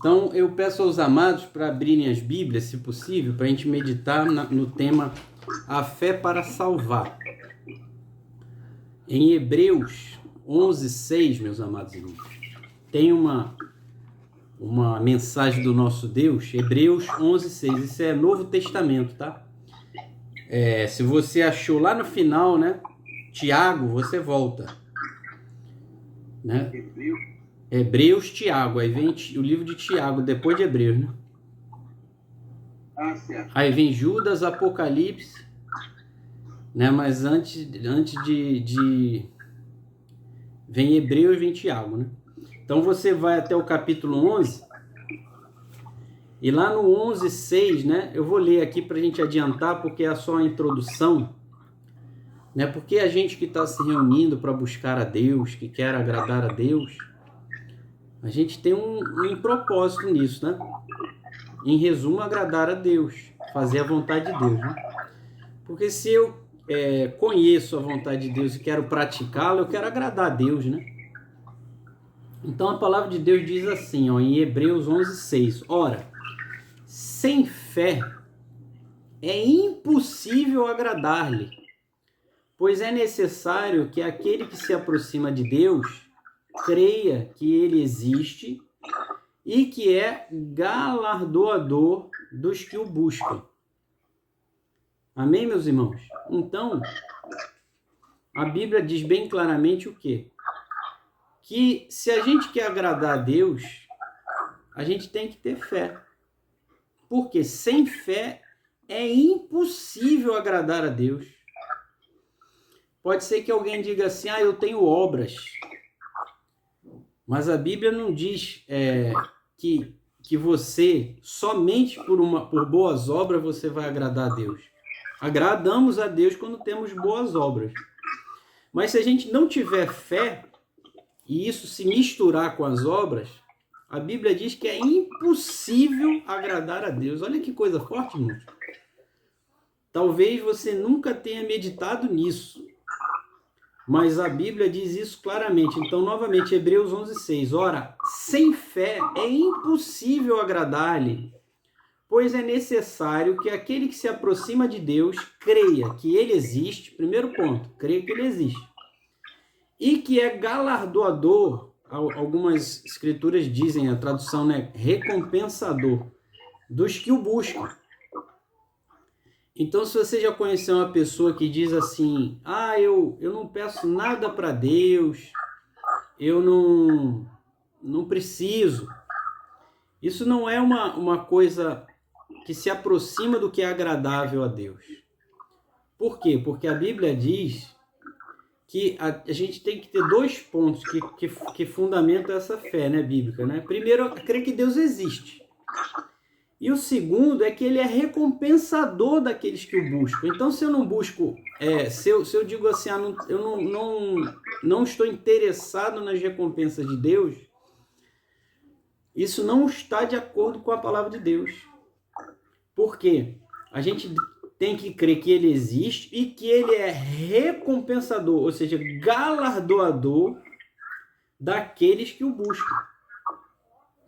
Então, eu peço aos amados para abrirem as Bíblias, se possível, para a gente meditar no tema A Fé para Salvar. Em Hebreus 11:6, meus amados irmãos, tem uma mensagem do nosso Deus, Hebreus 11:6, isso é Novo Testamento, tá? Se você achou lá no final, né, Tiago, você volta, né? Hebreus, Tiago, aí vem o livro de Tiago, depois de Hebreus, né? Certo. Aí vem Judas, Apocalipse, né? Mas antes vem Hebreus e vem Tiago, né? Então você vai até o capítulo 11, e lá no 11:6, né? Eu vou ler aqui para a gente adiantar, porque é só a introdução, né? Porque a gente que está se reunindo para buscar a Deus, que quer agradar a Deus, a gente tem um propósito nisso, né? Em resumo, agradar a Deus, fazer a vontade de Deus, né? Porque se eu conheço a vontade de Deus e quero praticá-la, eu quero agradar a Deus, né? Então a palavra de Deus diz assim, ó, em Hebreus 11:6, ora, sem fé é impossível agradar-lhe, pois é necessário que aquele que se aproxima de Deus creia que ele existe e que é galardoador dos que o buscam. Amém, meus irmãos? Então, a Bíblia diz bem claramente o quê? Que se a gente quer agradar a Deus, a gente tem que ter fé. Porque sem fé é impossível agradar a Deus. Pode ser que alguém diga assim, eu tenho obras. Mas a Bíblia não diz que você, somente por boas obras, você vai agradar a Deus. Agradamos a Deus quando temos boas obras. Mas se a gente não tiver fé, e isso se misturar com as obras, a Bíblia diz que é impossível agradar a Deus. Olha que coisa forte, irmãos. Talvez você nunca tenha meditado nisso, mas a Bíblia diz isso claramente. Então, novamente, Hebreus 11:6. Ora, sem fé é impossível agradar-lhe, pois é necessário que aquele que se aproxima de Deus creia que ele existe. Primeiro ponto, creia que ele existe. E que é galardoador, algumas escrituras dizem, a tradução, né, recompensador, dos que o buscam. Então, se você já conheceu uma pessoa que diz assim, eu não peço nada para Deus, eu não preciso. Isso não é uma coisa que se aproxima do que é agradável a Deus. Por quê? Porque a Bíblia diz que a gente tem que ter dois pontos que fundamentam essa fé, né, bíblica, né? Primeiro, crer que Deus existe. E o segundo é que ele é recompensador daqueles que o buscam. Então, se eu não busco, se eu digo assim, eu não estou interessado nas recompensas de Deus, isso não está de acordo com a palavra de Deus. Por quê? A gente tem que crer que ele existe e que ele é recompensador, ou seja, galardoador daqueles que o buscam.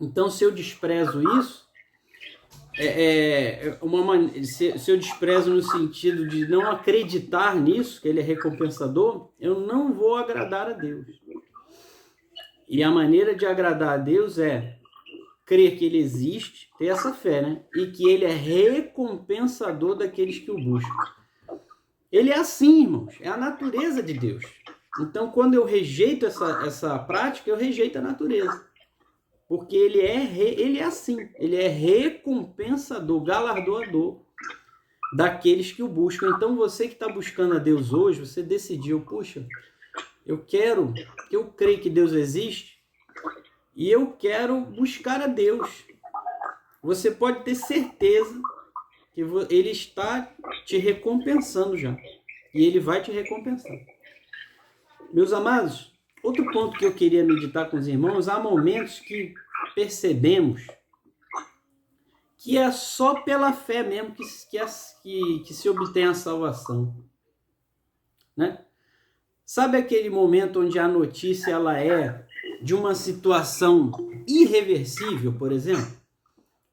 Então, se eu desprezo isso, se eu desprezo no sentido de não acreditar nisso, que ele é recompensador, eu não vou agradar a Deus. E a maneira de agradar a Deus é crer que ele existe, ter essa fé, né? E que ele é recompensador daqueles que o buscam. Ele é assim, irmãos, é a natureza de Deus. Então, quando eu rejeito essa prática, eu rejeito a natureza. Porque ele é assim, ele é recompensador, galardoador daqueles que o buscam. Então, você que está buscando a Deus hoje, você decidiu, puxa, eu creio que Deus existe e eu quero buscar a Deus. Você pode ter certeza que ele está te recompensando já. E ele vai te recompensar. Meus amados, outro ponto que eu queria meditar com os irmãos, há momentos que percebemos que é só pela fé mesmo que se obtém a salvação. Né? Sabe aquele momento onde a notícia ela é de uma situação irreversível, por exemplo,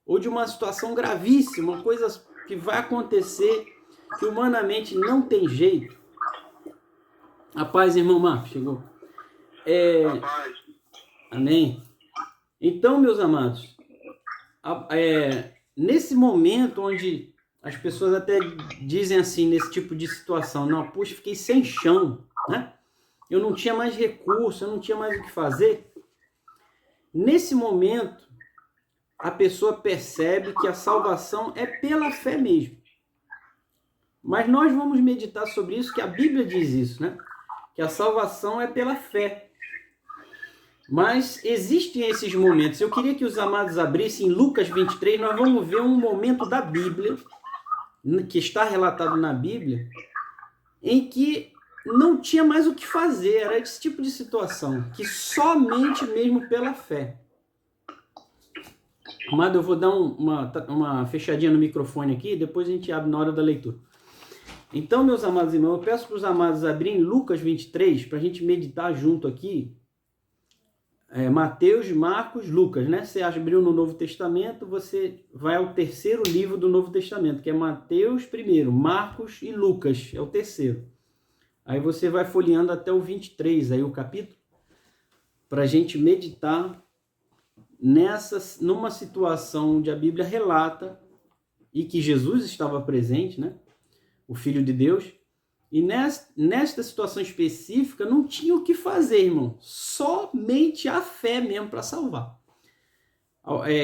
ou de uma situação gravíssima, uma coisa que vai acontecer que humanamente não tem jeito. A paz, irmão Marcos, chegou. Amém. Então, meus amados, nesse momento onde as pessoas até dizem assim, nesse tipo de situação, não, puxa, fiquei sem chão, né? Eu não tinha mais recurso, eu não tinha mais o que fazer. Nesse momento, a pessoa percebe que a salvação é pela fé mesmo. Mas nós vamos meditar sobre isso, que a Bíblia diz isso, né? Que a salvação é pela fé. Mas existem esses momentos. Eu queria que os amados abrissem em Lucas 23, nós vamos ver um momento da Bíblia, que está relatado na Bíblia, em que não tinha mais o que fazer, era esse tipo de situação, que somente mesmo pela fé. Amado, eu vou dar uma fechadinha no microfone aqui, depois a gente abre na hora da leitura. Então, meus amados irmãos, eu peço para os amados abrirem Lucas 23, para a gente meditar junto aqui, Mateus, Marcos, Lucas, né? Você abriu no Novo Testamento, você vai ao terceiro livro do Novo Testamento, que é Mateus primeiro, Marcos e Lucas, é o terceiro. Aí você vai folheando até o 23, aí o capítulo, para a gente meditar numa situação onde a Bíblia relata e que Jesus estava presente, né? O Filho de Deus. E nesta situação específica não tinha o que fazer, irmão. Somente a fé mesmo para salvar.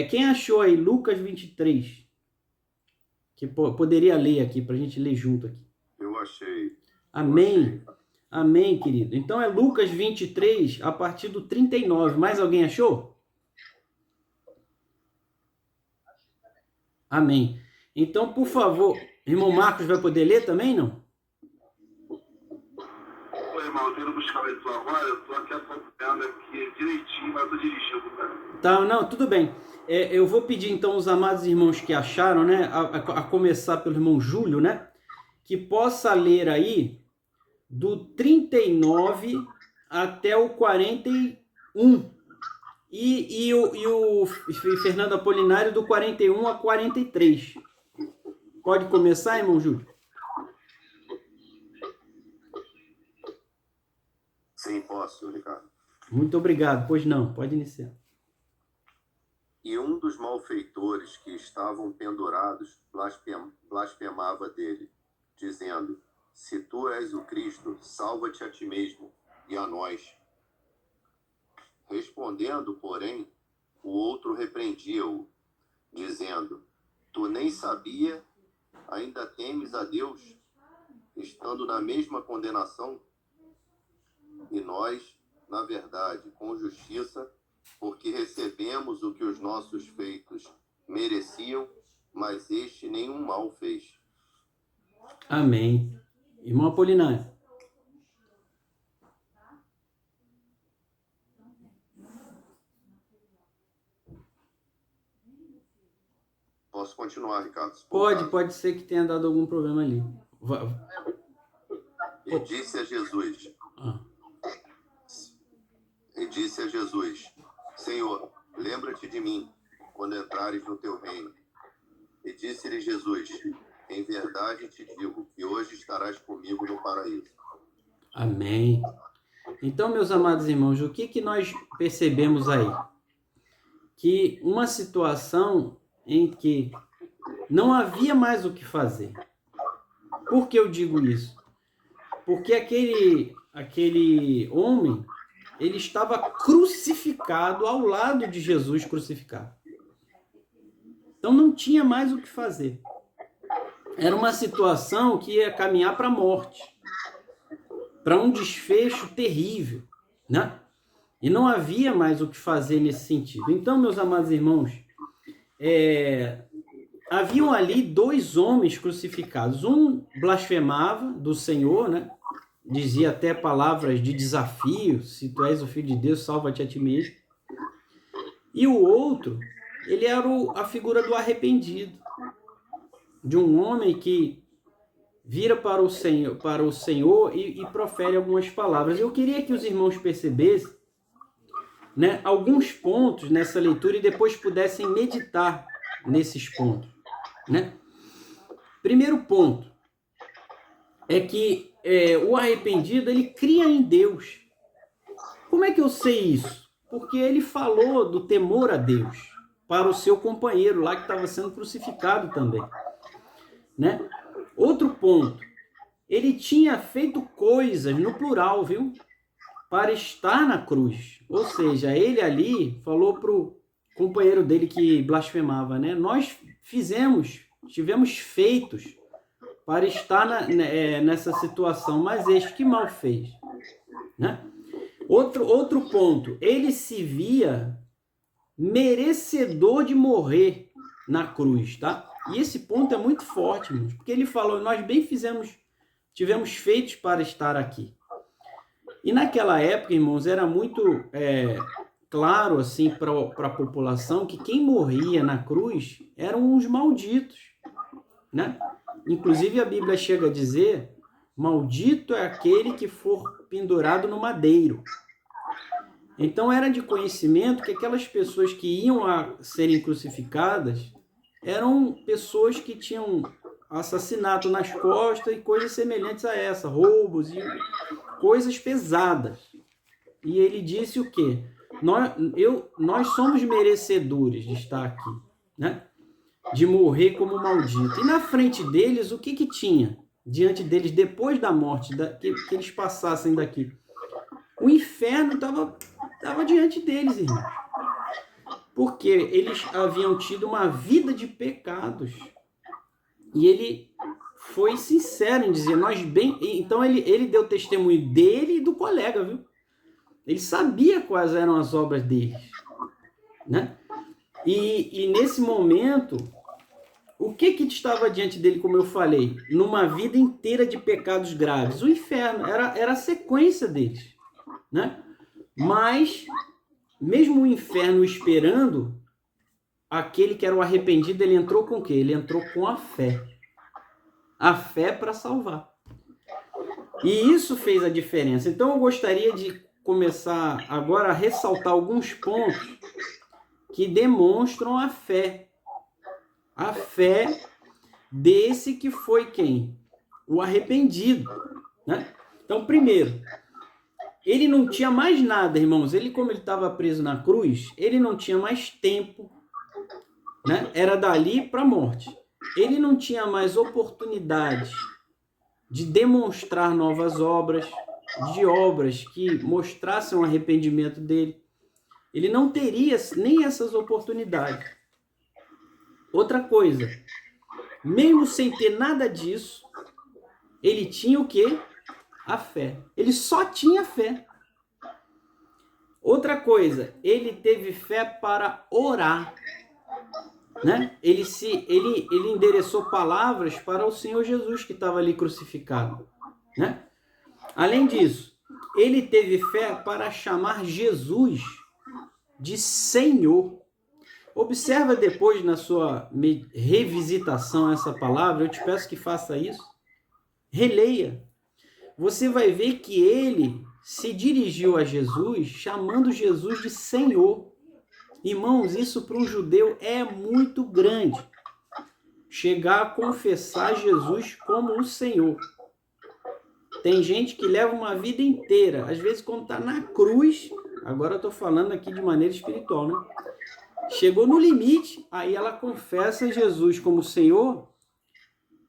Quem achou aí Lucas 23? Que poderia ler aqui, para a gente ler junto aqui. Eu achei. Amém. Amém, querido. Então é Lucas 23, a partir do 39. Mais alguém achou? Amém. Então, por favor, irmão Marcos vai poder ler também, não? Oi, irmão, eu tô indo buscar isso agora, eu tô aqui acompanhando aqui direitinho, mas eu tô dirigindo, cara. Tá, não, tudo bem. Eu vou pedir então aos amados irmãos que acharam, né, a começar pelo irmão Júlio, né, que possa ler aí do 39 até o 41. E o Fernando Apolinário do 41 a 43. Pode começar, irmão Júlio? Sim, posso, Ricardo. Muito obrigado. Pois não, pode iniciar. E um dos malfeitores que estavam pendurados blasfemava dele, dizendo: se tu és o Cristo, salva-te a ti mesmo e a nós. Respondendo, porém, o outro repreendia-o, dizendo: tu nem sabia, ainda temes a Deus, estando na mesma condenação? E nós, na verdade, com justiça, porque recebemos o que os nossos feitos mereciam, mas este nenhum mal fez. Amém. Irmão Apolinário. Posso continuar, Ricardo? Pode ser que tenha dado algum problema ali. E disse a Jesus, Senhor, lembra-te de mim, quando entrares no teu reino. E disse-lhe Jesus, em verdade te digo, que hoje estarás comigo no paraíso. Amém. Então, meus amados irmãos, o que nós percebemos aí? Que uma situação em que não havia mais o que fazer. Por que eu digo isso? Porque aquele homem, ele estava crucificado ao lado de Jesus crucificado. Então não tinha mais o que fazer. Era uma situação que ia caminhar para a morte, para um desfecho terrível, né? E não havia mais o que fazer nesse sentido. Então, meus amados irmãos, haviam ali dois homens crucificados. Um blasfemava do Senhor, né? Dizia até palavras de desafio: se tu és o Filho de Deus, salva-te a ti mesmo. E o outro, ele era a figura do arrependido, de um homem que vira para o Senhor e profere algumas palavras. Eu queria que os irmãos percebessem né, alguns pontos nessa leitura e depois pudessem meditar nesses pontos, né? Primeiro ponto é que o arrependido, ele cria em Deus. Como é que eu sei isso? Porque ele falou do temor a Deus para o seu companheiro lá que estava sendo crucificado também, né? Outro ponto, ele tinha feito coisas, no plural, viu? Para estar na cruz. Ou seja, ele ali falou para o companheiro dele que blasfemava, né? Nós tivemos feitos para estar nessa situação, mas este que mal fez, né? Outro ponto, ele se via merecedor de morrer na cruz, tá? E esse ponto é muito forte, irmãos, porque ele falou, nós bem tivemos feitos para estar aqui. E naquela época, irmãos, era muito claro assim para a população que quem morria na cruz eram os malditos, né? Inclusive a Bíblia chega a dizer, maldito é aquele que for pendurado no madeiro. Então era de conhecimento que aquelas pessoas que iam a serem crucificadas eram pessoas que tinham assassinato nas costas e coisas semelhantes a essa, roubos e coisas pesadas. E ele disse o quê? Nós somos merecedores de estar aqui, né? De morrer como maldito. E na frente deles, o que tinha? Diante deles, depois da morte, que eles passassem daqui. O inferno estava diante deles, irmãos. Porque eles haviam tido uma vida de pecados. E ele foi sincero em dizer, então ele deu testemunho dele e do colega, viu? Ele sabia quais eram as obras deles, né? E nesse momento, o que estava diante dele, como eu falei? Numa vida inteira de pecados graves. O inferno era a sequência deles, né? Mas, mesmo o inferno esperando, aquele que era o arrependido, ele entrou com o quê? Ele entrou com a fé. A fé para salvar. E isso fez a diferença. Então eu gostaria de começar agora a ressaltar alguns pontos que demonstram a fé. A fé desse que foi quem? O arrependido, né? Então, primeiro, ele não tinha mais nada, irmãos. Como ele estava preso na cruz, ele não tinha mais tempo, né? Era dali para a morte. Ele não tinha mais oportunidade de demonstrar novas obras, de obras que mostrassem o arrependimento dele. Ele não teria nem essas oportunidades. Outra coisa, mesmo sem ter nada disso, ele tinha o quê? A fé. Ele só tinha fé. Outra coisa, ele teve fé para orar, né? Ele endereçou palavras para o Senhor Jesus que estava ali crucificado, né? Além disso, ele teve fé para chamar Jesus de Senhor. Observa depois na sua revisitação essa palavra, eu te peço que faça isso. Releia. Você vai ver que ele se dirigiu a Jesus chamando Jesus de Senhor. Irmãos, isso para um judeu é muito grande. Chegar a confessar Jesus como o Senhor. Tem gente que leva uma vida inteira, às vezes quando está na cruz, agora eu estou falando aqui de maneira espiritual, né? Chegou no limite, aí ela confessa Jesus como Senhor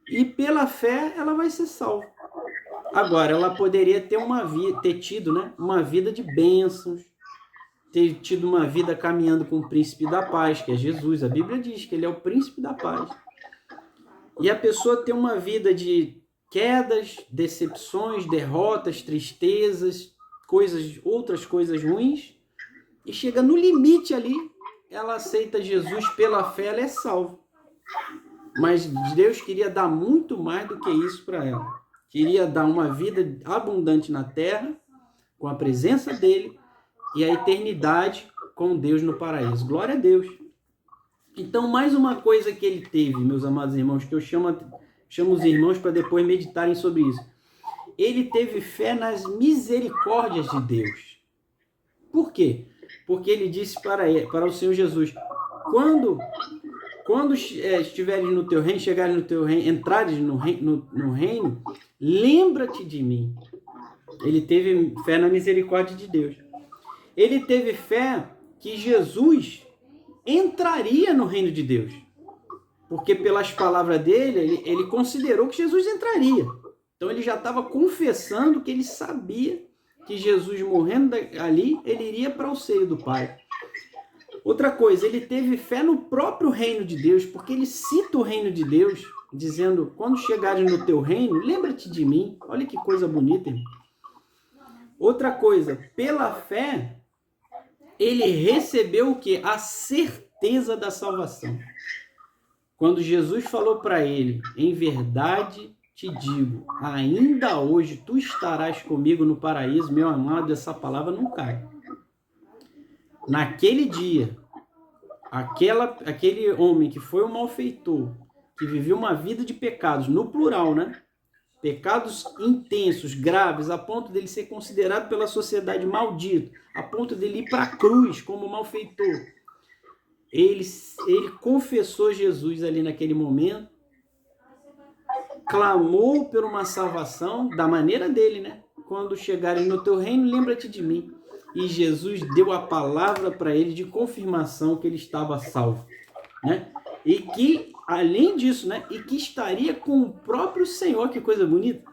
e pela fé ela vai ser salva. Agora, ela poderia ter tido, né, uma vida de bênçãos, ter tido uma vida caminhando com o príncipe da paz, que é Jesus. A Bíblia diz que ele é o príncipe da paz. E a pessoa tem uma vida de quedas, decepções, derrotas, tristezas, outras coisas ruins, e chega no limite ali, ela aceita Jesus pela fé, ela é salva. Mas Deus queria dar muito mais do que isso para ela. Queria dar uma vida abundante na terra, com a presença dele, e a eternidade com Deus no paraíso. Glória a Deus. Então, mais uma coisa que ele teve, meus amados irmãos, que eu chamo os irmãos para depois meditarem sobre isso. Ele teve fé nas misericórdias de Deus. Por quê? Porque ele disse para o Senhor Jesus, quando estiveres no teu reino, chegares no teu reino, entrares no reino, lembra-te de mim. Ele teve fé na misericórdia de Deus. Ele teve fé que Jesus entraria no reino de Deus. Porque pelas palavras dele, ele considerou que Jesus entraria. Então ele já estava confessando que ele sabia que Jesus morrendo ali, ele iria para o seio do Pai. Outra coisa, ele teve fé no próprio reino de Deus, porque ele cita o reino de Deus, dizendo, quando chegares no teu reino, lembra-te de mim. Olha que coisa bonita, irmão. Outra coisa, pela fé, ele recebeu o quê? A certeza da salvação. Quando Jesus falou para ele, em verdade te digo, ainda hoje tu estarás comigo no paraíso, meu amado, essa palavra não cai. Naquele dia, aquele homem que foi um malfeitor, que viveu uma vida de pecados, no plural, né? Pecados intensos, graves, a ponto dele ser considerado pela sociedade maldito, a ponto dele ir para a cruz como malfeitor. Ele confessou Jesus ali naquele momento, clamou por uma salvação da maneira dele, né? Quando chegarem no teu reino, lembra-te de mim. E Jesus deu a palavra para ele de confirmação que ele estava salvo, né? E que, além disso, né? E que estaria com o próprio Senhor, que coisa bonita.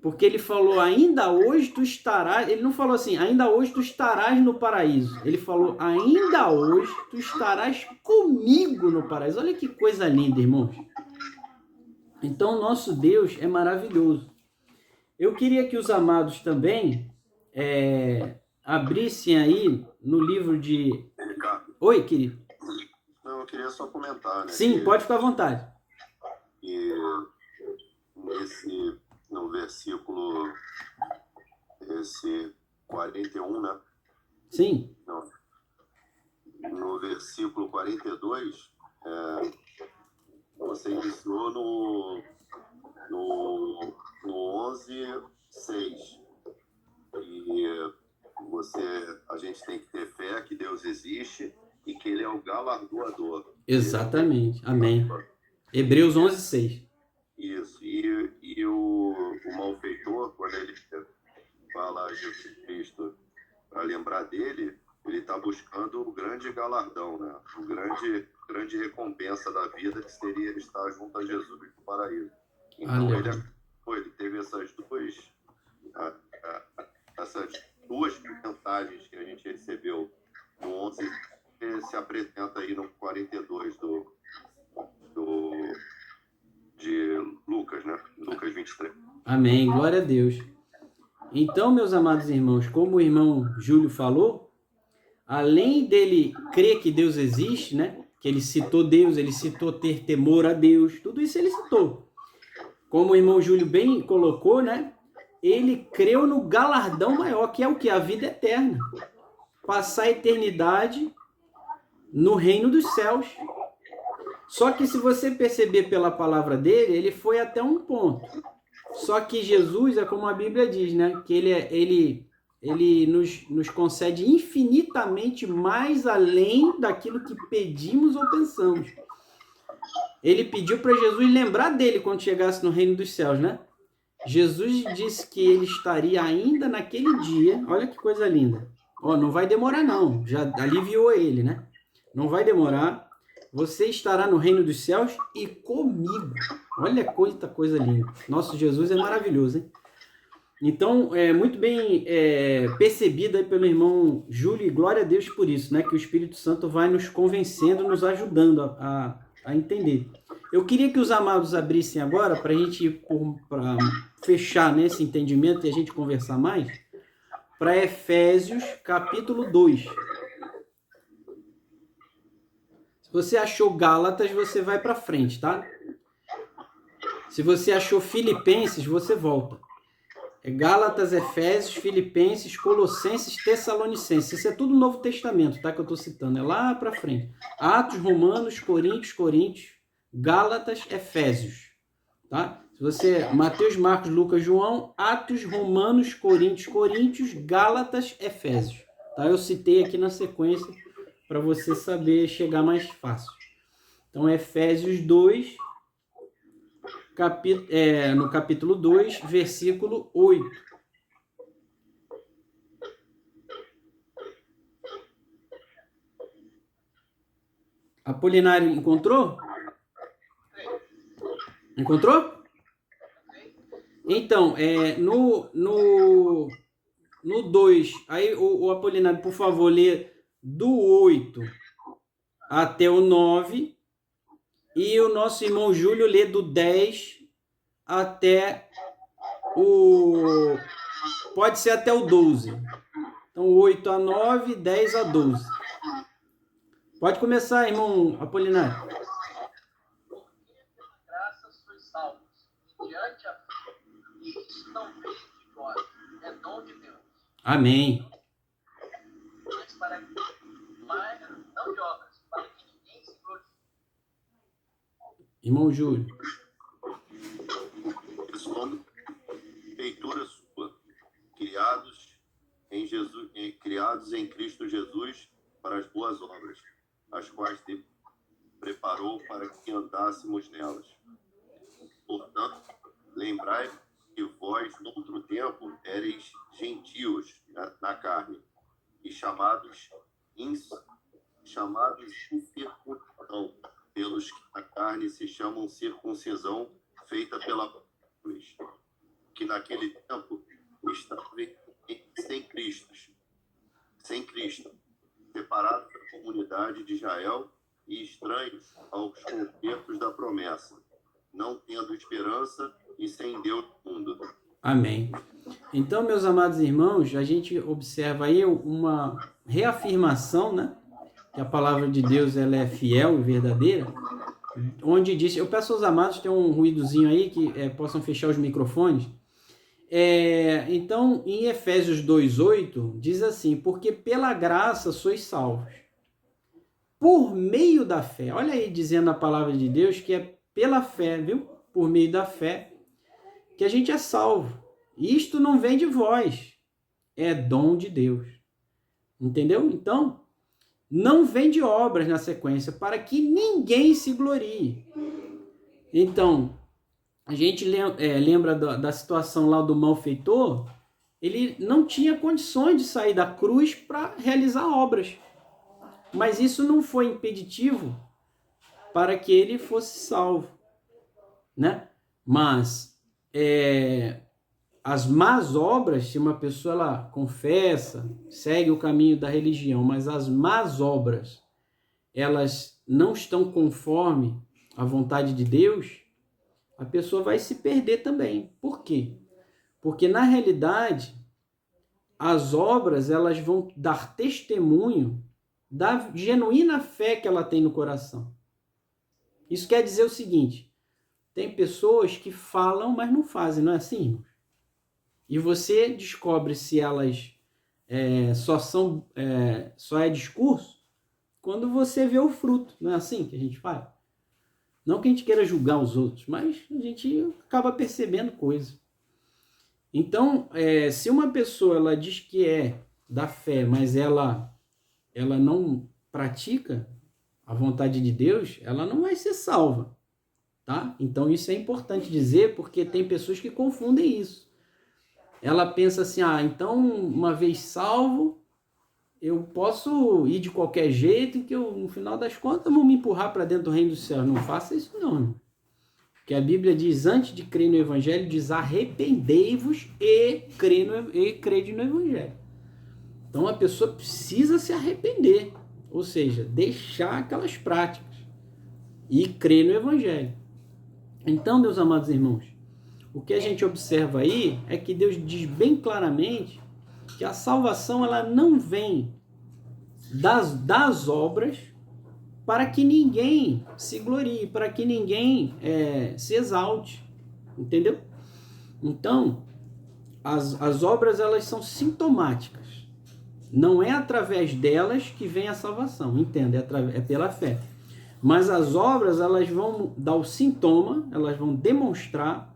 Porque ele falou, ainda hoje tu estarás... Ele não falou assim, ainda hoje tu estarás no paraíso. Ele falou, ainda hoje tu estarás comigo no paraíso. Olha que coisa linda, irmãos. Então, nosso Deus é maravilhoso. Eu queria que os amados também abrissem aí no livro de... Ricardo. Oi, querido. Não, eu queria só comentar, né? Sim, pode ficar à vontade. E no versículo 41, né? Sim. Não. No versículo 42, você iniciou no 11:6. E a gente tem que ter fé que Deus existe e que Ele é o galardoador. Exatamente. Amém. Hebreus 11:6. Isso. E o malfeitor, quando ele fala a Jesus Cristo para lembrar dele, ele está buscando o grande galardão, né? O grande recompensa da vida, que seria estar junto a Jesus no paraíso. Então ele teve essas duas mensagens que a gente recebeu no 11, que se apresenta aí no 42 de Lucas, né? Lucas 23. Amém, glória a Deus. Então, meus amados irmãos, como o irmão Júlio falou, além dele crer que Deus existe, né? Que ele citou Deus, ele citou ter temor a Deus, tudo isso ele citou. Como o irmão Júlio bem colocou, né? Ele creu no galardão maior, que é o que? A vida eterna. Passar a eternidade no reino dos céus. Só que se você perceber pela palavra dele, ele foi até um ponto. Só que Jesus, é como a Bíblia diz, né? Que ele nos concede infinitamente mais além daquilo que pedimos ou pensamos. Ele pediu para Jesus lembrar dele quando chegasse no reino dos céus, né? Jesus disse que ele estaria ainda naquele dia. Olha que coisa linda. Não vai demorar não. Já aliviou ele, né? Não vai demorar. Você estará no reino dos céus e comigo. Olha quanta coisa linda. Nosso Jesus é maravilhoso, hein? Então, muito bem percebido aí pelo irmão Júlio, e glória a Deus por isso, né? Que o Espírito Santo vai nos convencendo, nos ajudando a entender. Eu queria que os amados abrissem agora, para a gente para fechar nesse entendimento e a gente conversar mais, para Efésios capítulo 2. Se você achou Gálatas, você vai para frente, tá? Se você achou Filipenses, você volta. Gálatas, Efésios, Filipenses, Colossenses, Tessalonicenses. Isso é tudo Novo Testamento, tá? Que eu estou citando. É lá para frente. Atos, Romanos, Coríntios, Gálatas, Efésios. Tá? Se você... Mateus, Marcos, Lucas, João, Atos, Romanos, Coríntios, Gálatas, Efésios. Tá? Eu citei aqui na sequência para você saber chegar mais fácil. Então, Efésios 2, no capítulo 2, versículo 8. Apolinário, encontrou? Encontrou? Então, no 2, aí o Apolinário, por favor, lê do 8 até o 9, e o nosso irmão Júlio lê do 10 até o... pode ser até o 12. Então, 8 a 9, 10 a 12. Pode começar, irmão Apolinário. Graças sois salvos, mediante a fé, e isso não vem de vós, é dom de Deus. Amém. Mas não de obras, para que ninguém se glorie. Irmão Júlio. Respondo, feitura sua, criados em Cristo Jesus para as boas obras, as quais Deus preparou para que andássemos nelas. Portanto, lembrai que vós, no outro tempo, éreis gentios na carne, e chamados incircuncisão, pelos que na carne se chamam circuncisão, feita pela cruz, que naquele tempo estavam sem Cristo, separados da comunidade de Israel e estranhos aos concertos da promessa, não tendo esperança e sem Deus no mundo. Amém. Então, meus amados irmãos, a gente observa aí uma reafirmação, né? Que a palavra de Deus ela é fiel e verdadeira, onde diz, eu peço aos amados, tem um ruídozinho aí, que possam fechar os microfones. Então, em Efésios 2,8, diz assim, porque pela graça sois salvos, por meio da fé. Olha aí, dizendo a palavra de Deus, que é pela fé, viu? Por meio da fé, que a gente é salvo. Isto não vem de vós, é dom de Deus. Entendeu? Então, não vem de obras na sequência, para que ninguém se glorie. Então, a gente lembra da situação lá do malfeitor, ele não tinha condições de sair da cruz para realizar obras. Mas isso não foi impeditivo para que ele fosse salvo, né? Mas as más obras, se uma pessoa ela confessa, segue o caminho da religião, mas as más obras, elas não estão conforme a vontade de Deus, a pessoa vai se perder também. Por quê? Porque, na realidade, as obras elas vão dar testemunho da genuína fé que ela tem no coração. Isso quer dizer o seguinte, tem pessoas que falam, mas não fazem, não é assim, irmãos? E você descobre se elas só é discurso quando você vê o fruto, não é assim que a gente faz? Não que a gente queira julgar os outros, mas a gente acaba percebendo coisa. Então, se uma pessoa ela diz que é da fé, mas ela não pratica a vontade de Deus, ela não vai ser salva, tá? Então, isso é importante dizer, porque tem pessoas que confundem isso. Ela pensa assim, então, uma vez salvo, eu posso ir de qualquer jeito, que eu, no final das contas, vão me empurrar para dentro do reino dos céus. Não faça isso não, irmão. Porque a Bíblia diz, antes de crer no Evangelho, diz arrependei-vos e crede no Evangelho. Então, a pessoa precisa se arrepender, ou seja, deixar aquelas práticas e crer no Evangelho. Então, meus amados irmãos, o que a gente observa aí é que Deus diz bem claramente que a salvação ela não vem das obras para que ninguém se glorie, para que ninguém se exalte, entendeu? Então, as obras elas são sintomáticas, não é através delas que vem a salvação, entende? É pela fé. Mas as obras elas vão dar o sintoma, elas vão demonstrar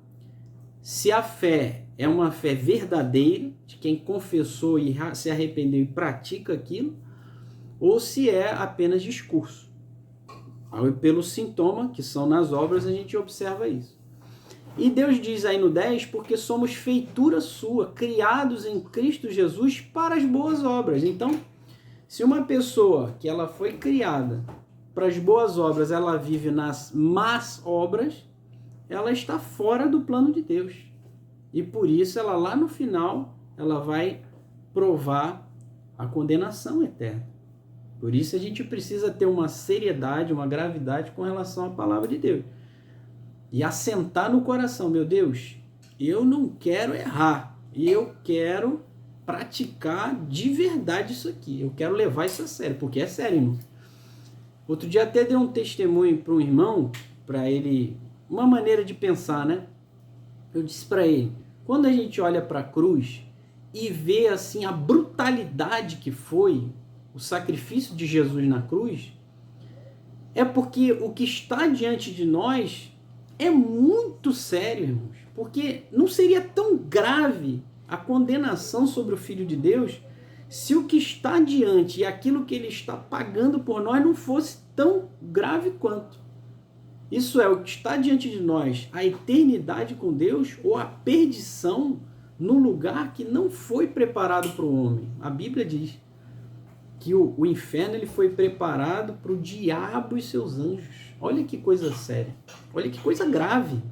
se a fé é uma fé verdadeira, de quem confessou e se arrependeu e pratica aquilo, ou se é apenas discurso. Pelo sintoma, que são nas obras, a gente observa isso. E Deus diz aí no 10, porque somos feitura sua, criados em Cristo Jesus para as boas obras. Então, se uma pessoa que ela foi criada para as boas obras, ela vive nas más obras, ela está fora do plano de Deus. E por isso, ela lá no final, ela vai provar a condenação eterna. Por isso a gente precisa ter uma seriedade, uma gravidade com relação à palavra de Deus. E assentar no coração, meu Deus, eu não quero errar. E eu quero praticar de verdade isso aqui. Eu quero levar isso a sério, porque é sério, irmão. Outro dia até dei um testemunho para um irmão, para ele, uma maneira de pensar, né? Eu disse para ele, quando a gente olha para a cruz e vê assim a brutalidade que foi o sacrifício de Jesus na cruz, é porque o que está diante de nós é muito sério, irmãos. Porque não seria tão grave a condenação sobre o Filho de Deus se o que está diante e aquilo que ele está pagando por nós não fosse tão grave quanto. Isso é, o que está diante de nós, a eternidade com Deus ou a perdição no lugar que não foi preparado para o homem. A Bíblia diz que o inferno ele foi preparado para o diabo e seus anjos. Olha que coisa séria. Olha que coisa grave.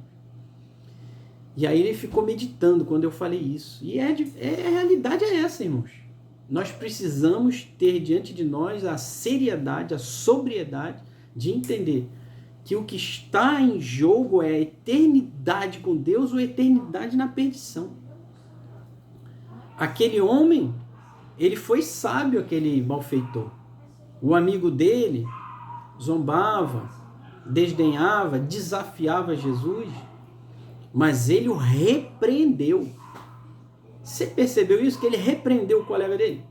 E aí ele ficou meditando quando eu falei isso. E a realidade é essa, irmãos. Nós precisamos ter diante de nós a seriedade, a sobriedade de entender que o que está em jogo é a eternidade com Deus ou a eternidade na perdição. Aquele homem, ele foi sábio, aquele malfeitor. O amigo dele zombava, desdenhava, desafiava Jesus, mas ele o repreendeu. Você percebeu isso? Que ele repreendeu o colega dele?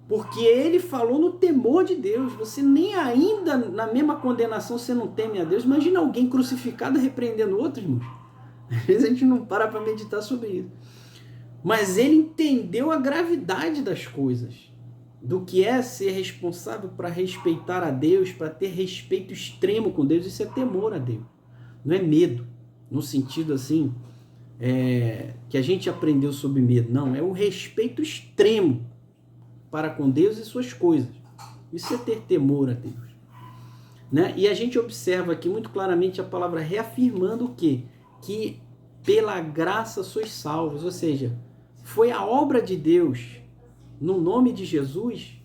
Porque ele falou no temor de Deus. Você nem ainda, na mesma condenação, você não teme a Deus. Imagina alguém crucificado repreendendo outro, irmãos. Às vezes a gente não para meditar sobre isso. Mas ele entendeu a gravidade das coisas. Do que é ser responsável para respeitar a Deus, para ter respeito extremo com Deus. Isso é temor a Deus. Não é medo, no sentido assim, que a gente aprendeu sobre medo. Não, é o respeito extremo para com Deus e suas coisas. Isso é ter temor a Deus. Né? E a gente observa aqui muito claramente a palavra reafirmando o quê? Que pela graça sois salvos. Ou seja, foi a obra de Deus no nome de Jesus.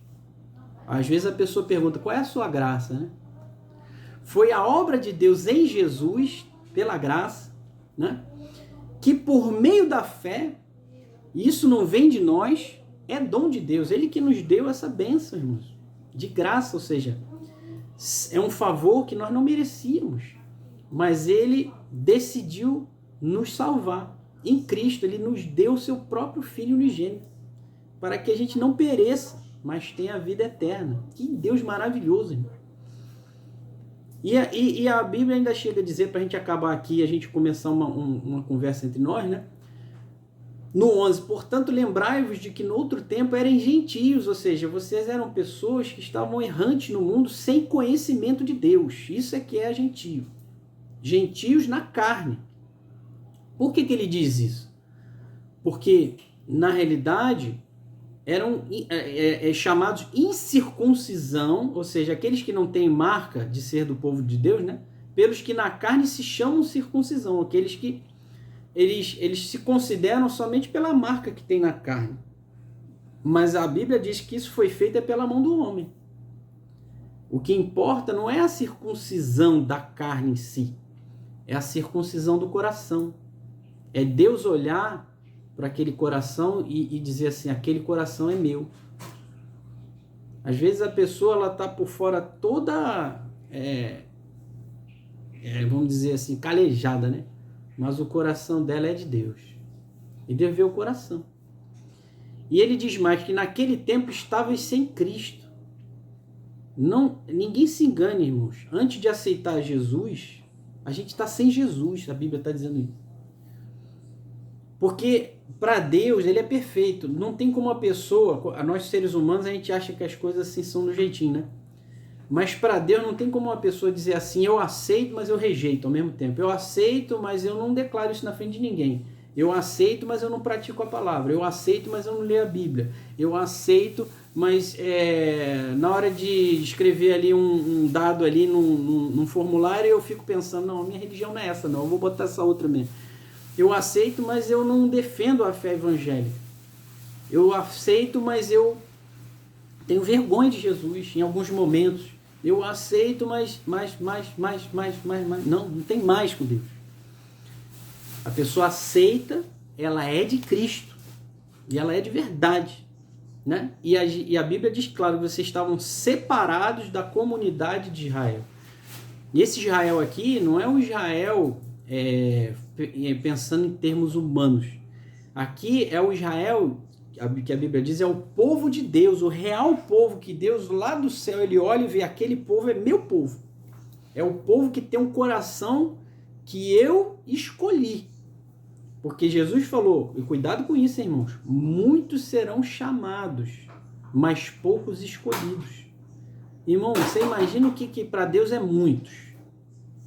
Às vezes a pessoa pergunta, qual é a sua graça? Né? Foi a obra de Deus em Jesus, pela graça, né? Que por meio da fé, e isso não vem de nós, é dom de Deus. Ele que nos deu essa bênção, irmãos. De graça, ou seja, é um favor que nós não merecíamos. Mas ele decidiu nos salvar. Em Cristo, ele nos deu o seu próprio Filho unigênito. Para que a gente não pereça, mas tenha a vida eterna. Que Deus maravilhoso, irmão. E a Bíblia ainda chega a dizer, para a gente acabar aqui, a gente começar uma conversa entre nós, né? No 11, portanto, lembrai-vos de que no outro tempo eram gentios, ou seja, vocês eram pessoas que estavam errantes no mundo sem conhecimento de Deus. Isso é que é gentio. Gentios na carne. Por que ele diz isso? Porque, na realidade, eram chamados incircuncisão, ou seja, aqueles que não têm marca de ser do povo de Deus, né? Pelos que na carne se chamam circuncisão, aqueles que eles se consideram somente pela marca que tem na carne. Mas a Bíblia diz que isso foi feito pela mão do homem. O que importa não é a circuncisão da carne em si, é a circuncisão do coração. É Deus olhar para aquele coração e dizer assim, aquele coração é meu. Às vezes a pessoa está por fora toda, vamos dizer assim, calejada, né? Mas o coração dela é de Deus. E Deus vê o coração. E ele diz mais que naquele tempo estavais sem Cristo. Ninguém se engane, irmãos. Antes de aceitar Jesus, a gente está sem Jesus. A Bíblia está dizendo isso. Porque para Deus ele é perfeito. Não tem como uma pessoa, nós seres humanos, a gente acha que as coisas assim são do jeitinho, né? Mas para Deus não tem como uma pessoa dizer assim, eu aceito, mas eu rejeito ao mesmo tempo. Eu aceito, mas eu não declaro isso na frente de ninguém. Eu aceito, mas eu não pratico a palavra. Eu aceito, mas eu não leio a Bíblia. Eu aceito, mas na hora de escrever ali um dado ali num formulário, eu fico pensando, não, a minha religião não é essa, não. Eu vou botar essa outra mesmo. Eu aceito, mas eu não defendo a fé evangélica. Eu aceito, mas eu tenho vergonha de Jesus em alguns momentos. Eu aceito, mas não tem mais com Deus. A pessoa aceita, ela é de Cristo. E ela é de verdade. Né? E a Bíblia diz claro que vocês estavam separados da comunidade de Israel. E esse Israel aqui não é um Israel pensando em termos humanos. Aqui é o Israel que a Bíblia diz é o povo de Deus, o real povo que Deus lá do céu ele olha e vê, aquele povo é meu povo. É o povo que tem um coração que eu escolhi. Porque Jesus falou, e cuidado com isso, irmãos, muitos serão chamados, mas poucos escolhidos. Irmão, você imagina o que para Deus é muitos.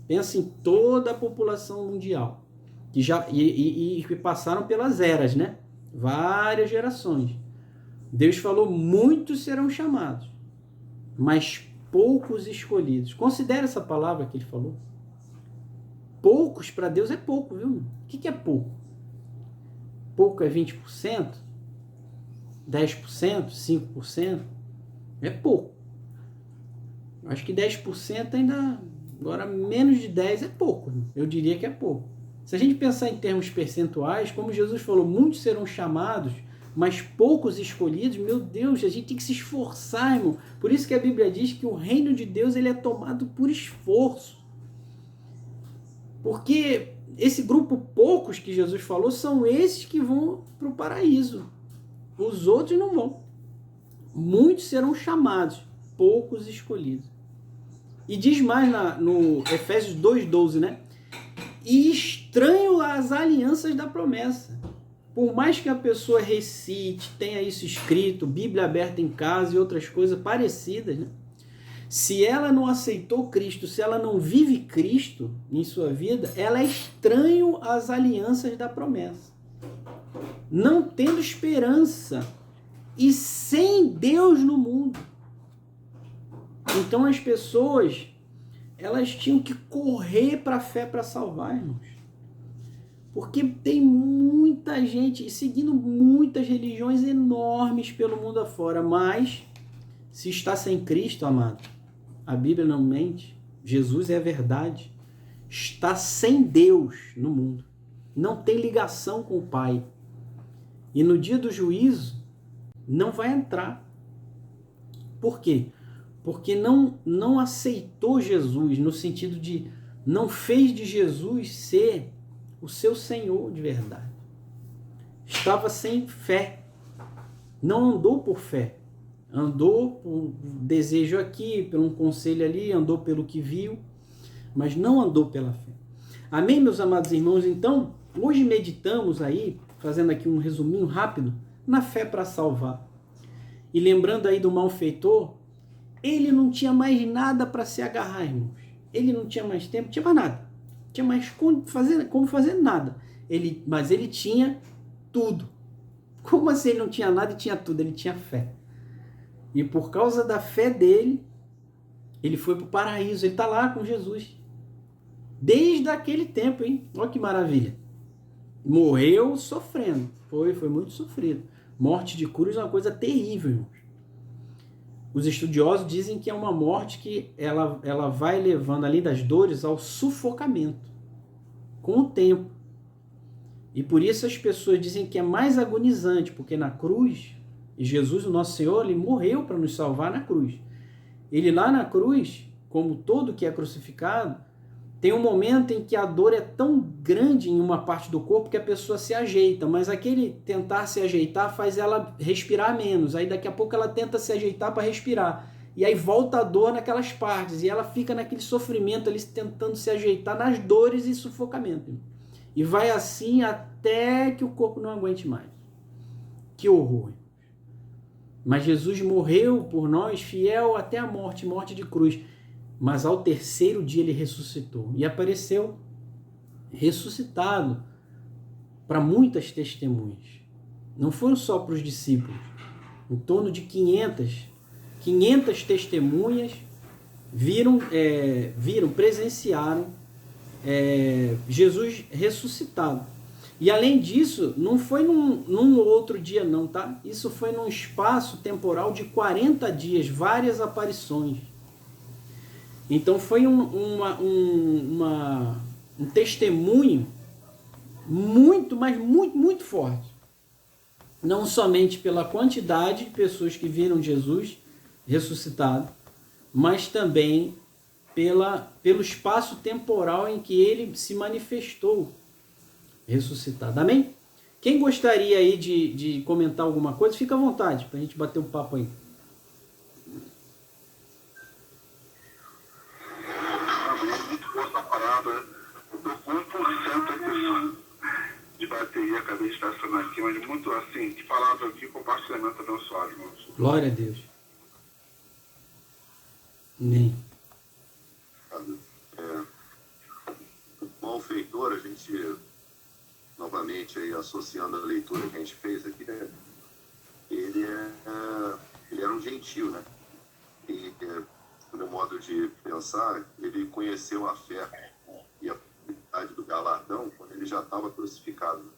Pensa em toda a população mundial, que já e passaram pelas eras, né? Várias gerações. Deus falou, muitos serão chamados, mas poucos escolhidos. Considere essa palavra que ele falou. Poucos para Deus é pouco, viu? O que é pouco? Pouco é 20%? 10%? 5%? É pouco. Acho que 10% ainda... Agora, menos de 10% é pouco. Eu diria que é pouco. Se a gente pensar em termos percentuais, como Jesus falou, muitos serão chamados, mas poucos escolhidos, meu Deus, a gente tem que se esforçar, irmão. Por isso que a Bíblia diz que o reino de Deus ele é tomado por esforço. Porque esse grupo poucos que Jesus falou são esses que vão para o paraíso. Os outros não vão. Muitos serão chamados, poucos escolhidos. E diz mais no Efésios 2,12, né? E estranho as alianças da promessa. Por mais que a pessoa recite, tenha isso escrito, Bíblia aberta em casa e outras coisas parecidas, né? Se ela não aceitou Cristo, se ela não vive Cristo em sua vida, ela é estranho às alianças da promessa. Não tendo esperança e sem Deus no mundo. Então as pessoas, elas tinham que correr para a fé para salvar, irmãos. Porque tem muita gente seguindo muitas religiões enormes pelo mundo afora, mas se está sem Cristo, amado, a Bíblia não mente, Jesus é a verdade, está sem Deus no mundo, não tem ligação com o Pai. E no dia do juízo, não vai entrar. Por quê? Porque não aceitou Jesus, no sentido de não fez de Jesus ser o seu Senhor de verdade. Estava sem fé, não andou por fé. Andou por desejo aqui, por um conselho ali, andou pelo que viu, mas não andou pela fé. Amém, meus amados irmãos? Então, hoje meditamos aí, fazendo aqui um resuminho rápido, na fé para salvar. E lembrando aí do malfeitor, ele não tinha mais nada para se agarrar, irmãos. Ele não tinha mais tempo, não tinha mais nada. Não tinha mais como fazer nada. Mas ele tinha tudo. Como assim ele não tinha nada e tinha tudo? Ele tinha fé. E por causa da fé dele, ele foi para o paraíso. Ele está lá com Jesus. Desde aquele tempo, hein? Olha que maravilha. Morreu sofrendo. Foi muito sofrido. Morte de cruz é uma coisa terrível, irmãos. Os estudiosos dizem que é uma morte que ela vai levando, além das dores, ao sufocamento. Com o tempo. E por isso as pessoas dizem que é mais agonizante, porque na cruz... E Jesus, o nosso Senhor, ele morreu para nos salvar na cruz. Ele lá na cruz, como todo que é crucificado, tem um momento em que a dor é tão grande em uma parte do corpo que a pessoa se ajeita, mas aquele tentar se ajeitar faz ela respirar menos. Aí daqui a pouco ela tenta se ajeitar para respirar. E aí volta a dor naquelas partes, e ela fica naquele sofrimento ali tentando se ajeitar nas dores e sufocamento. E vai assim até que o corpo não aguente mais. Que horror! Mas Jesus morreu por nós, fiel até a morte, morte de cruz. Mas ao terceiro dia ele ressuscitou e apareceu ressuscitado para muitas testemunhas. Não foram só para os discípulos. Em torno de 500 testemunhas presenciaram Jesus ressuscitado. E além disso, não foi num outro dia não, tá? Isso foi num espaço temporal de 40 dias, várias aparições. Então foi um testemunho muito, mas muito, muito forte. Não somente pela quantidade de pessoas que viram Jesus ressuscitado, mas também pelo espaço temporal em que ele se manifestou ressuscitado. Amém? Quem gostaria aí de comentar alguma coisa, fica à vontade, para a gente bater um papo aí. Muito boa essa parada. Eu tô com 1% aqui de bateria, acabei de estacionar aqui, mas muito assim, de palavra aqui, compartilhamento abençoado, irmãos. Glória a Deus. Amém. Malfeitor, a gente, novamente, aí, associando a leitura que a gente fez aqui, né? ele era um gentio, né? E, no meu modo de pensar, ele conheceu a fé e a possibilidade do galardão quando ele já estava crucificado.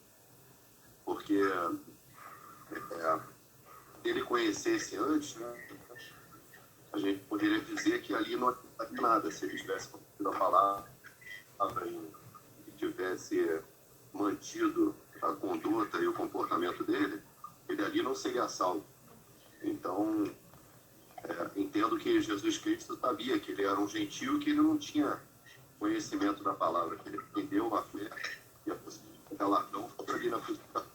Porque se ele conhecesse antes, né, a gente poderia dizer que ali não havia nada. Se ele tivesse conhecido a palavra e tivesse mantido a conduta e o comportamento dele, ele ali não seria salvo. Então, entendo que Jesus Cristo sabia que ele era um gentio, que ele não tinha conhecimento da palavra, que ele entendeu a fé e a possibilidade de galardão foi ali na crucificação.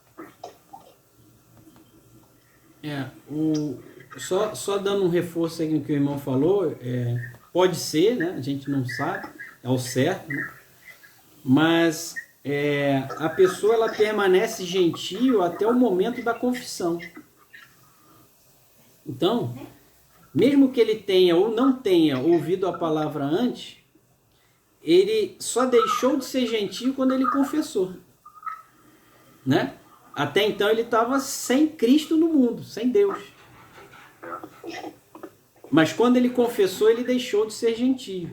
Só dando um reforço aí no que o irmão falou, pode ser, né? A gente não sabe, é o certo, né? Mas a pessoa ela permanece gentil até o momento da confissão. Então, mesmo que ele tenha ou não tenha ouvido a palavra antes, ele só deixou de ser gentil quando ele confessou, né? Até então ele estava sem Cristo no mundo, sem Deus. Mas quando ele confessou, ele deixou de ser gentil.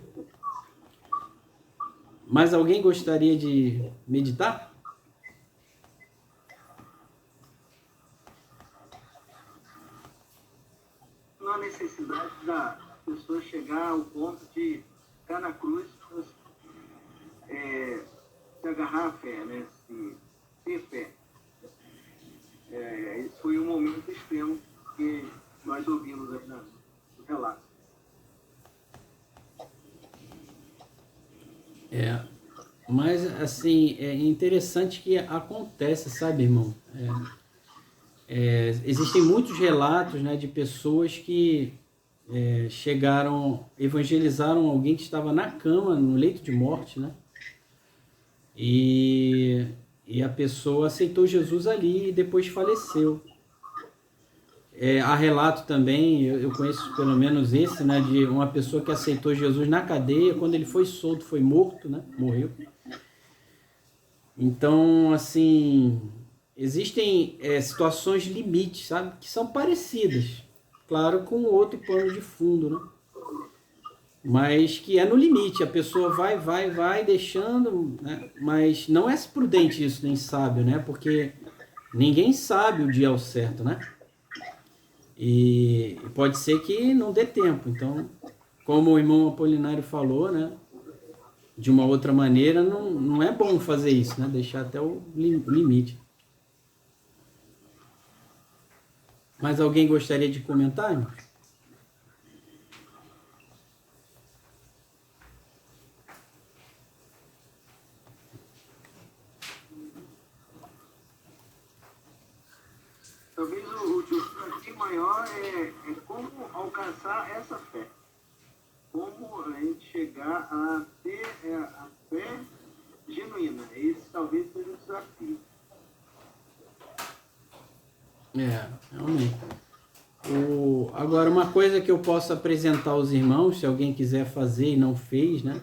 Mais alguém gostaria de meditar? Não há necessidade da pessoa chegar ao ponto de ficar na cruz, se agarrar à fé, né? Ter fé. Esse foi um momento extremo que nós ouvimos aí no relato. Mas assim, é interessante que acontece, sabe, irmão? Existem muitos relatos, né, de pessoas que evangelizaram alguém que estava na cama, no leito de morte, né? E a pessoa aceitou Jesus ali e depois faleceu. Há relato também, eu conheço pelo menos esse, né, de uma pessoa que aceitou Jesus na cadeia, quando ele foi solto, foi morto, né, morreu. Então, assim, existem situações limites, sabe, que são parecidas, claro, com outro pano de fundo, né, mas que é no limite, a pessoa vai deixando, né, mas não é prudente isso, nem sábio, né, porque ninguém sabe o dia ao certo, né. E pode ser que não dê tempo. Então, como o irmão Apolinário falou, né, de uma outra maneira, não é bom fazer isso, né, deixar até o limite. Mas alguém gostaria de comentar, irmão? Talvez o desafio maior é como alcançar essa fé. Como a gente chegar a ter a fé genuína. Esse talvez seja o desafio. Realmente. Agora, uma coisa que eu posso apresentar aos irmãos, se alguém quiser fazer e não fez, né?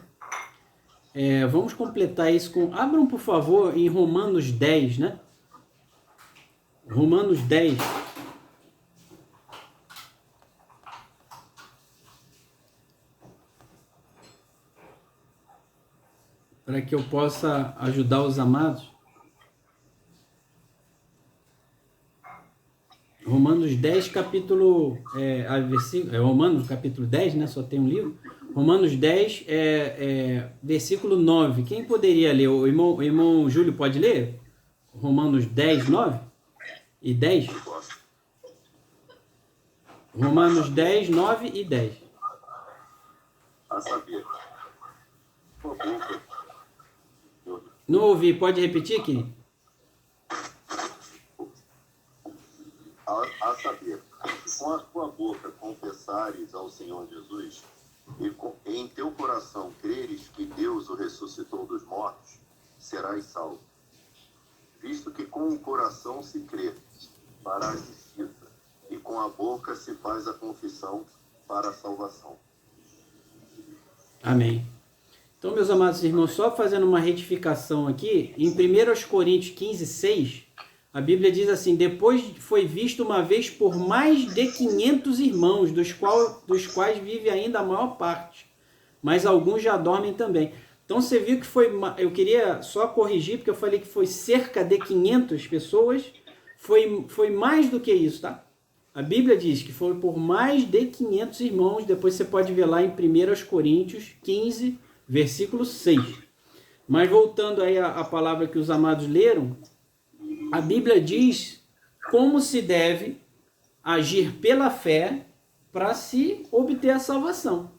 Vamos completar isso com... Abram, por favor, em Romanos 10, né? Romanos 10. Para que eu possa ajudar os amados. Romanos 10, capítulo... Romanos, capítulo 10, né? Só tem um livro. Romanos 10, versículo 9. Quem poderia ler? O irmão Júlio pode ler? Romanos 10, 9 e 10? Romanos 10, 9 e 10. A saber, Não ouvi, pode repetir aqui? a saber, com a tua boca confessares ao Senhor Jesus e em teu coração creres que Deus o ressuscitou dos mortos, serás salvo. Visto que com o coração se crê para a justiça e com a boca se faz a confissão para a salvação. Amém. Então, meus amados irmãos, só fazendo uma retificação aqui, em 1 Coríntios 15, 6, a Bíblia diz assim: depois foi visto uma vez por mais de 500 irmãos, dos quais vive ainda a maior parte, mas alguns já dormem também. Então você viu que eu queria só corrigir, porque eu falei que foi cerca de 500 pessoas, foi mais do que isso, tá? A Bíblia diz que foi por mais de 500 irmãos, depois você pode ver lá em 1 Coríntios 15, versículo 6. Mas voltando aí à palavra que os amados leram, a Bíblia diz como se deve agir pela fé para se obter a salvação,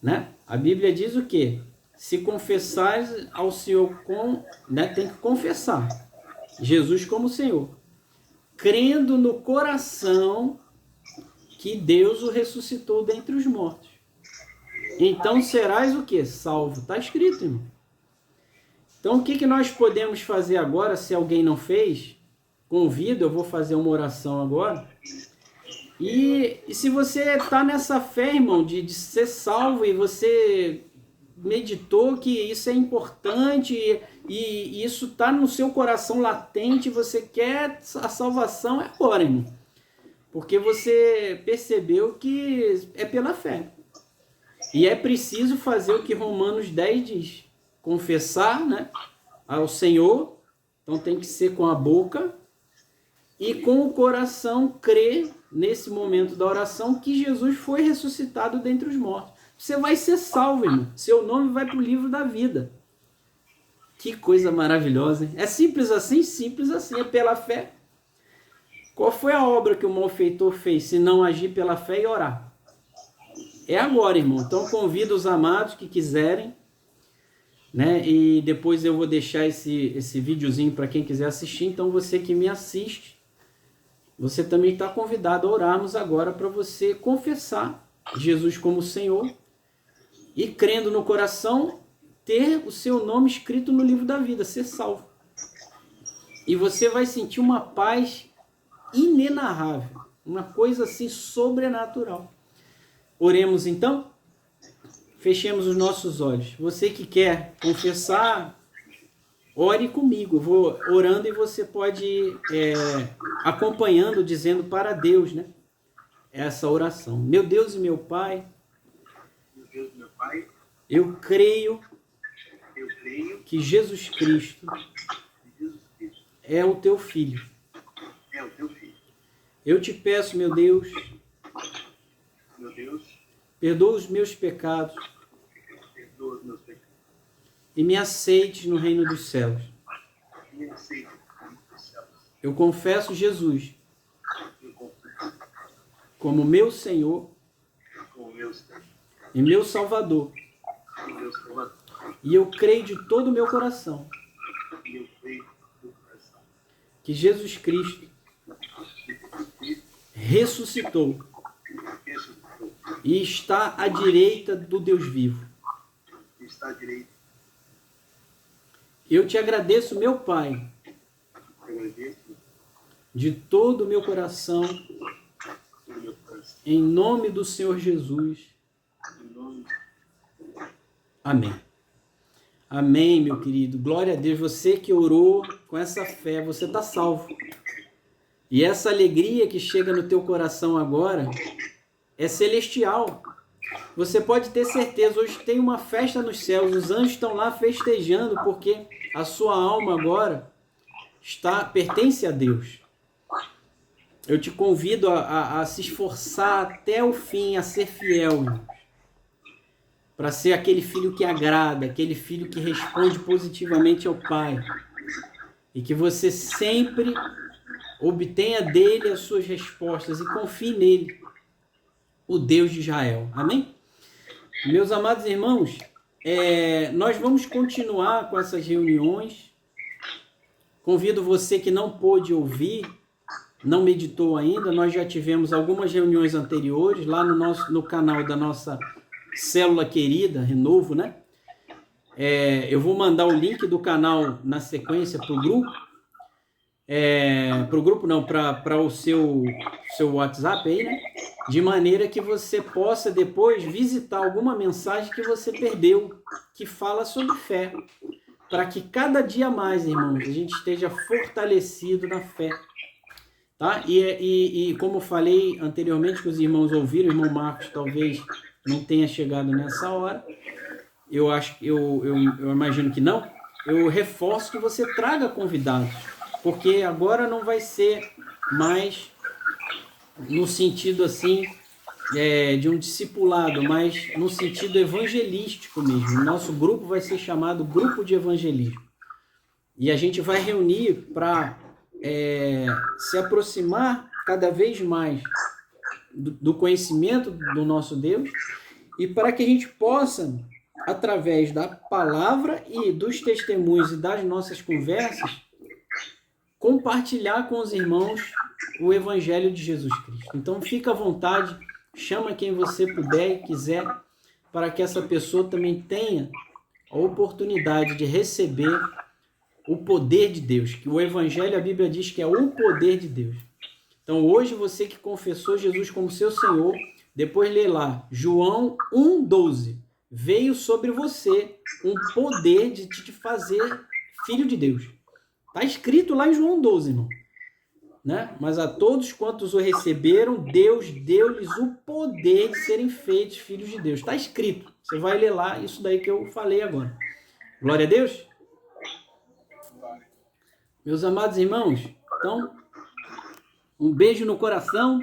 né? A Bíblia diz o quê? Se confessares ao Senhor, tem que confessar Jesus como Senhor, crendo no coração que Deus o ressuscitou dentre os mortos. Então serás o quê? Salvo. Está escrito, irmão. Então o que nós podemos fazer agora, se alguém não fez? Convido, eu vou fazer uma oração agora. E se você está nessa fé, irmão, de ser salvo, e você meditou que isso é importante e isso está no seu coração latente, você quer a salvação, é agora, irmão. Porque você percebeu que é pela fé. E é preciso fazer o que Romanos 10 diz. Confessar, né, ao Senhor. Então tem que ser com a boca. E com o coração crer, nesse momento da oração, que Jesus foi ressuscitado dentre os mortos. Você vai ser salvo, irmão. Seu nome vai para o livro da vida. Que coisa maravilhosa, hein? É simples assim, é pela fé. Qual foi a obra que o malfeitor fez, se não agir pela fé e orar? É agora, irmão. Então convido os amados que quiserem, né? E depois eu vou deixar esse videozinho para quem quiser assistir. Então você que me assiste, você também está convidado a orarmos agora para você confessar Jesus como Senhor e, crendo no coração, ter o seu nome escrito no livro da vida, ser salvo. E você vai sentir uma paz inenarrável, uma coisa assim sobrenatural. Oremos então? Fechemos os nossos olhos. Você que quer confessar, ore comigo. Eu vou orando e você pode ir acompanhando, dizendo para Deus, né, essa oração. Meu Deus e meu Pai, eu creio que Jesus Cristo é o teu Filho. Eu te peço, meu Deus, perdoa os meus pecados e me aceite no reino dos céus. Eu confesso Jesus como meu Senhor e meu Salvador. E eu creio de todo o meu coração que Jesus Cristo ressuscitou e está à direita do Deus vivo. Eu te agradeço, meu Pai, de todo o meu coração, em nome do Senhor Jesus. Amém. Amém, meu querido. Glória a Deus. Você que orou com essa fé, você está salvo. E essa alegria que chega no teu coração agora é celestial. Você pode ter certeza, hoje tem uma festa nos céus, os anjos estão lá festejando, porque a sua alma agora pertence a Deus. Eu te convido a se esforçar até o fim, a ser fiel, para ser aquele filho que agrada, aquele filho que responde positivamente ao Pai. E que você sempre obtenha dele as suas respostas e confie nele, o Deus de Israel. Amém? Meus amados irmãos, nós vamos continuar com essas reuniões. Convido você que não pôde ouvir, não meditou ainda, nós já tivemos algumas reuniões anteriores lá no canal da nossa Célula Querida, Renovo, né? Eu vou mandar o link do canal na sequência para o grupo. Para o grupo não, para o seu WhatsApp aí, né? De maneira que você possa depois visitar alguma mensagem que você perdeu, que fala sobre fé. Para que cada dia mais, irmãos, a gente esteja fortalecido na fé. Tá? E como eu falei anteriormente, que os irmãos ouviram, o irmão Marcos talvez não tenha chegado nessa hora, eu imagino que não, eu reforço que você traga convidados, porque agora não vai ser mais no sentido assim, de um discipulado, mas no sentido evangelístico mesmo. O nosso grupo vai ser chamado Grupo de Evangelismo. E a gente vai reunir para se aproximar cada vez mais do conhecimento do nosso Deus e para que a gente possa, através da palavra e dos testemunhos e das nossas conversas, compartilhar com os irmãos o Evangelho de Jesus Cristo. Então fica à vontade, chama quem você puder e quiser, para que essa pessoa também tenha a oportunidade de receber o poder de Deus, que o Evangelho, a Bíblia diz que é o poder de Deus. Então hoje você que confessou Jesus como seu Senhor, depois lê lá, João 1,12, veio sobre você um poder de te fazer filho de Deus. Está escrito lá em João 12, irmão. Né? Mas a todos quantos o receberam, Deus deu-lhes o poder de serem feitos filhos de Deus. Está escrito. Você vai ler lá isso daí que eu falei agora. Glória a Deus. Meus amados irmãos, então, um beijo no coração.